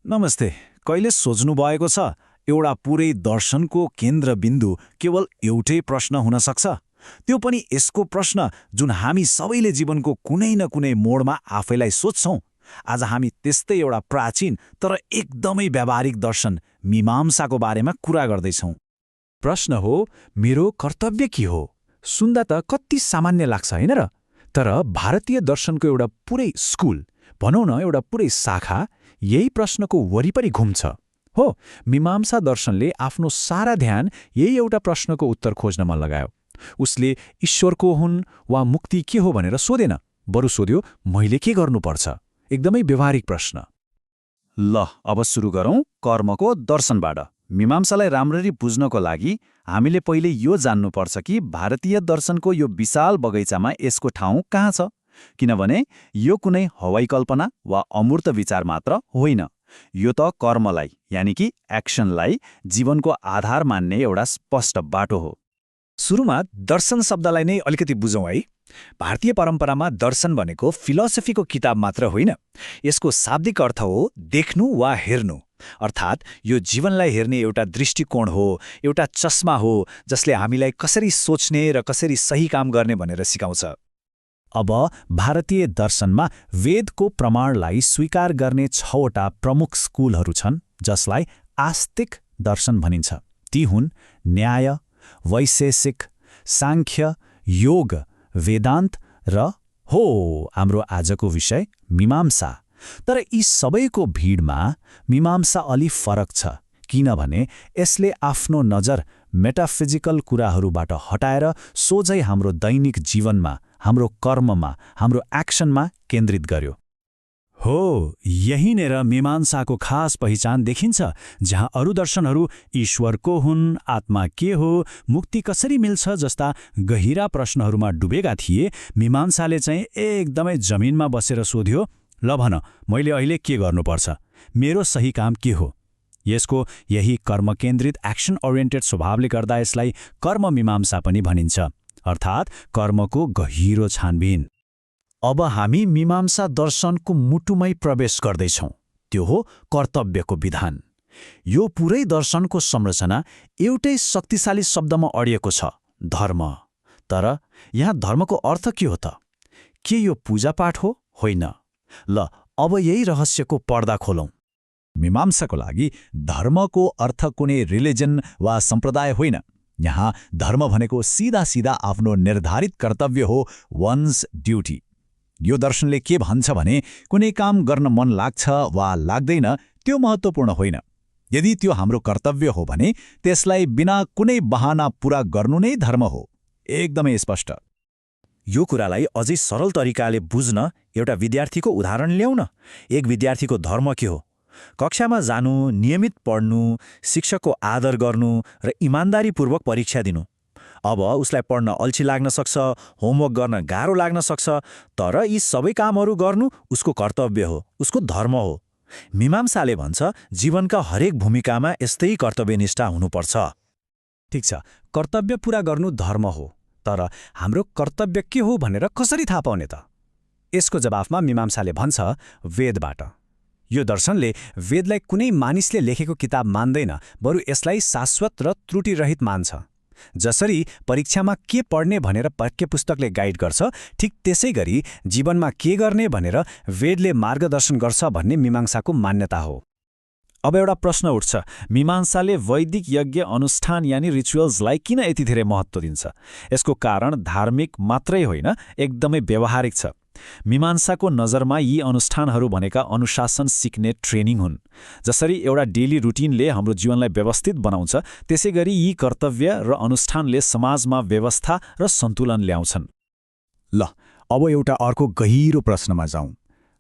नमस्ते। कहिले सोच्नु भएको छ एउटा पुरै दर्शनको केन्द्रबिन्दु केवल एउटै प्रश्न हुन सक्छ? त्यो पनि यसको प्रश्न जुन हामी सबैले जीवनको कुनै न कुनै मोडमा आफैलाई सोध्छौं। आज हामी त्यस्तै एउटा प्राचीन तर एकदमै व्यावहारिक दर्शन मीमांसाको बारेमा कुरा गर्दैछौं। प्रश्न हो, मेरो कर्तव्य के हो? सुन्दा त कति सामान्य लाग्छ हैन र? तर भारतीय दर्शनको एउटा पुरै स्कुल, भनौँ न एउटा पुरै शाखा, यही प्रश्नको वरिपरि घुम्छ। हो, मीमांसा दर्शनले आफ्नो सारा ध्यान यही एउटा प्रश्नको उत्तर खोज्नमा लगायो। उसले ईश्वर को हुन् वा मुक्ति के हो भनेर सोधेन, बरु सोध्यो मैले के गर्नुपर्छ। एकदमै व्यवहारिक प्रश्न। ल, अब सुरु गरौँ कर्मको दर्शनबाट। मीमांसालाई राम्ररी बुझ्नको लागि हामीले पहिले यो जान्नुपर्छ कि भारतीय दर्शनको यो विशाल बगैँचामा यसको ठाउँ कहाँ छ। किनभने यो कुनै हवाई कल्पना वा अमूर्त विचार मात्र होइन। यो त कर्मलाई, यानि कि एक्सनलाई जीवनको आधार मान्ने एउटा स्पष्ट बाटो हो। सुरुमा दर्शन शब्दलाई नै अलिकति बुझौँ है। भारतीय परम्परामा दर्शन भनेको फिलोसफीको किताब मात्र होइन। यसको शाब्दिक अर्थ हो देख्नु वा हेर्नु। अर्थात् यो जीवनलाई हेर्ने एउटा दृष्टिकोण हो, एउटा चस्मा हो जसले हामीलाई कसरी सोच्ने र कसरी सही काम गर्ने भनेर सिकाउँछ। अब भारतीय दर्शनमा वेदको प्रमाणलाई स्वीकार गर्ने 6वटा प्रमुख स्कुलहरू छन्, जसलाई आस्तिक दर्शन भनिन्छ। ती हुन् न्याय, वैशेषिक, सांख्य, योग, वेदान्त र हाम्रो आजको विषय मीमांसा। तर यी सबैको भिडमा मीमांसा अलि फरक छ, किनभने यसले आफ्नो नजर मेटाफिजिकल कुराहरूबाट हटाएर सोझै हाम्रो दैनिक जीवनमा, हाम्रो कर्ममा, हाम्रो एक्सनमा केन्द्रित गर्यो। हो, यहीँनेर मीमांसाको खास पहिचान देखिन्छ, जहाँ अरू दर्शनहरू ईश्वर को हुन्, आत्मा के हो, मुक्ति कसरी मिल्छ जस्ता गहिरा प्रश्नहरूमा डुबेका थिए। मीमांसाले चाहिँ एकदमै जमिनमा बसेर सोध्यो, ल भन, मैले अहिले के गर्नुपर्छ? मेरो सही काम के हो? यसको यही कर्मकेन्द्रित एक्सन ओरिएन्टेड स्वभावले गर्दा यसलाई कर्म मीमांसा पनि भनिन्छ, अर्थात् कर्मको गहिरो छानबिन। अब हामी मीमांसा दर्शनको मुटुमै प्रवेश गर्दैछौँ। त्यो हो कर्तव्यको विधान। यो पुरै दर्शनको संरचना एउटै शक्तिशाली शब्दमा अडिएको छ, धर्म। तर यहाँ धर्मको अर्थ के हो त? के यो पूजापाठ हो? होइन। ल, अब यही रहस्यको पर्दा खोलौँ। मीमांसाको लागि धर्मको अर्थ कुनै रिलिजन वा सम्प्रदाय होइन। यहाँ धर्म भनेको सीधा सीधा आफ्नो निर्धारित कर्तव्य हो, वन्स ड्युटी। यो दर्शनले के भन्छ भने कुनै काम गर्न मन लाग्छ वा लाग्दैन त्यो महत्त्वपूर्ण होइन। यदि त्यो हाम्रो कर्तव्य हो भने त्यसलाई बिना कुनै बहाना पूरा गर्नु नै धर्म हो। एकदमै स्पष्ट। यो कुरालाई अझै सरल तरिकाले बुझ्न एउटा विद्यार्थीको उदाहरण ल्याउँ न। एक विद्यार्थीको धर्म के हो? कक्षामा जानु, नियमित पढ्नु, शिक्षकको आदर गर्नु र इमान्दारीपूर्वक परीक्षा दिनु। अब उसलाई पढ्न अल्छी लाग्न सक्छ, होमवर्क गर्न गाह्रो लाग्न सक्छ, तर यी सबै कामहरू गर्नु उसको कर्तव्य हो, उसको धर्म हो। मीमांसाले भन्छ जीवनका हरेक भूमिकामा यस्तै कर्तव्यनिष्ठा हुनुपर्छ। ठिक छ, कर्तव्य पूरा गर्नु धर्म हो, तर हाम्रो कर्तव्य के हो भनेर कसरी थाहा पाउने त? यसको जवाफमा मीमांसाले भन्छ वेदबाट। यो दर्शनले वेदलाई कुनै मानिसले लेखेको किताब मान्दैन, बरु यसलाई शाश्वत र त्रुटिरहित मान्छ। जसरी परीक्षामा के पढ्ने भनेर पाठ्यपुस्तकले गाइड गर्छ, ठिक त्यसै गरी जीवनमा के गर्ने भनेर वेदले मार्गदर्शन गर्छ भन्ने मीमांसाको मान्यता हो। अब एउटा प्रश्न उठ्छ, मीमांसाले वैदिक यज्ञ अनुष्ठान यानि रिचुअल्सलाई किन यति धेरै महत्त्व दिन्छ? यसको कारण धार्मिक मात्रै होइन, एकदमै व्यावहारिक छ। मीमांसाको नजरमा यी अनुष्ठानहरू भनेका अनुशासन सिक्ने ट्रेनिङ हुन्। जसरी एउटा डेली रुटिनले हाम्रो जीवनलाई व्यवस्थित बनाउँछ, त्यसै गरी यी कर्तव्य र अनुष्ठानले समाजमा व्यवस्था र सन्तुलन ल्याउँछन्। ल, अब एउटा अर्को गहिरो प्रश्नमा जाउँ।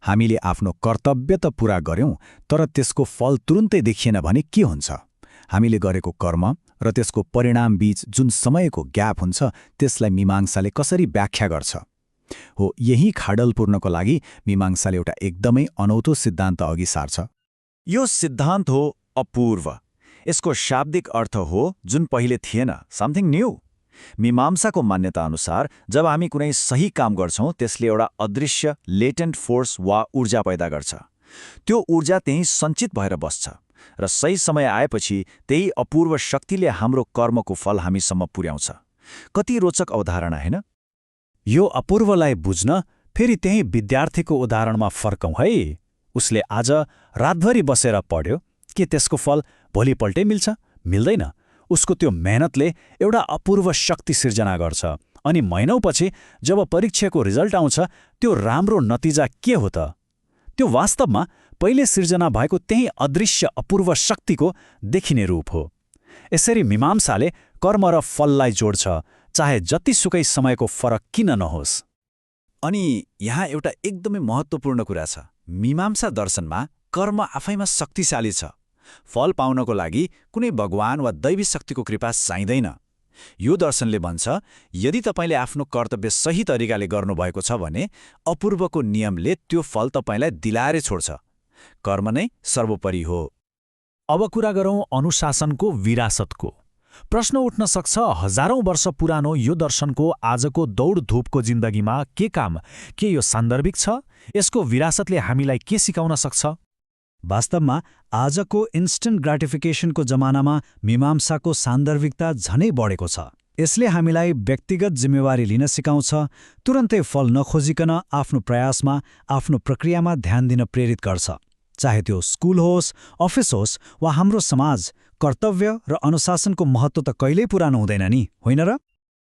हामीले आफ्नो कर्तव्य त पूरा गर्यौं, तर त्यसको फल तुरुन्तै देखिएन भने के हुन्छ? हामीले गरेको कर्म र त्यसको परिणाम बीच जुन समयको ग्याप हुन्छ, त्यसलाई मीमांसाले कसरी व्याख्या गर्छ? हो, यही खाडल पूर्णको लागि मीमांसाले एउटा एकदमै अनौठो सिद्धान्त अघि सार्छ। यो सिद्धान्त हो अपूर्व। यसको शाब्दिक अर्थ हो जुन पहिले थिएन, समथिङ न्यू। मीमांसाको मान्यता अनुसार जब हामी कुनै सही काम गर्छौं, त्यसले एउटा अदृश्य लेटेन्ट फोर्स वा ऊर्जा पैदा गर्छ। त्यो ऊर्जा त्यहीँ सञ्चित भएर बस्छ र सही समय आएपछि त्यही अपूर्व शक्तिले हाम्रो कर्मको फल हामीसम्म पुर्याउँछ। कति रोचक अवधारणा होइन? यो अपूर्वलाई बुझ्न फेरि त्यही विद्यार्थीको उदाहरणमा फर्कौँ है। उसले आज रातभरि बसेर पढ्यो के त्यसको फल भोलिपल्टै मिल्छ? मिल्दैन। उसको त्यो मेहनतले एउटा अपूर्व शक्ति सिर्जना गर्छ अनि महिनौपछि जब परीक्षाको रिजल्ट आउँछ त्यो राम्रो नतिजा के हो त? त्यो वास्तवमा पहिले सिर्जना भएको त्यही अदृश्य अपूर्व शक्तिको देखिने रूप हो। यसरी मीमांसाले कर्म र फललाई जोड्छ, चाहे जतिसुकै समयको फरक किन नहोस्। अनि यहाँ एउटा एकदमै महत्त्वपूर्ण कुरा छ। मीमांसा दर्शनमा कर्म आफैमा शक्तिशाली छ। फल पाउनको लागि कुनै भगवान वा दैवी शक्तिको कृपा चाहिँदैन। यो दर्शनले भन्छ यदि तपाईँले आफ्नो कर्तव्य सही तरिकाले गर्नुभएको छ भने अपूर्वको नियमले त्यो फल तपाईँलाई दिलाएर छोड्छ। कर्म नै सर्वोपरि हो। अब कुरा गरौँ अनुशासनको विरासतको। प्रश्न उठ्न सक्छ, हजारौं वर्ष पुरानो यो दर्शनको आजको दौडधुपको जिन्दगीमा के काम? के यो सान्दर्भिक छ? यसको विरासतले हामीलाई के सिकाउन सक्छ? वास्तवमा आजको इन्स्टन्ट ग्राटिफिकेसनको जमानामा मीमांसाको सान्दर्भिकता झनै बढेको छ। यसले हामीलाई व्यक्तिगत जिम्मेवारी लिन सिकाउँछ, तुरन्तै फल नखोजिकन आफ्नो प्रयासमा, आफ्नो प्रक्रियामा ध्यान दिन प्रेरित गर्छ। चाहे त्यो स्कुल होस्, अफिस होस् वा हाम्रो समाज, कर्तव्य र अनुशासनको महत्त्व त कहिल्यै पुरानो हुँदैन नि, होइन र?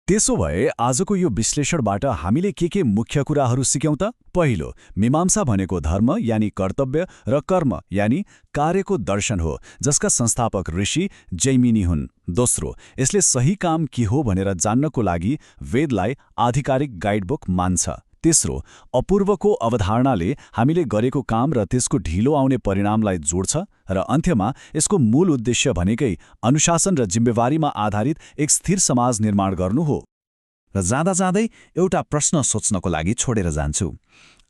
त्यसो भए आजको यो विश्लेषणबाट हामीले के मुख्य कुराहरू सिक्यौँ त? पहिलो, मीमांसा भनेको धर्म यानि कर्तव्य र कर्म यानि कार्यको दर्शन हो, जसका संस्थापक ऋषि जैमिनी हुन्। दोस्रो, यसले सही काम के हो भनेर जान्नको लागि वेदलाई आधिकारिक गाइडबुक मान्छ। तेस्रो, अपूर्वको अवधारणाले हामीले गरेको काम र त्यसको ढिलो आउने परिणामलाई जोड्छ र अन्त्यमा यसको मूल उद्देश्य भनेकै अनुशासन र जिम्मेवारीमा आधारित एक स्थिर समाज निर्माण गर्नु हो। र जाँदा जाँदै एउटा प्रश्न सोच्नको लागि छोडेर जान्छु।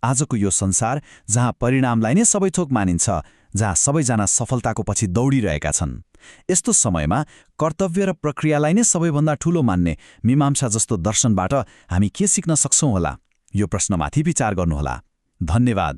आजको यो संसार जहाँ परिणामलाई नै सबै थोक मानिन्छ, जहाँ सबैजना सफलताको पछि दौडिरहेका छन्, यस्तो समयमा कर्तव्य र प्रक्रियालाई नै सबैभन्दा ठूलो मान्ने मीमांसा जस्तो दर्शनबाट हामी के सिक्न सक्छौँ होला? यो प्रश्नमाथि विचार गर्नुहोला। धन्यवाद।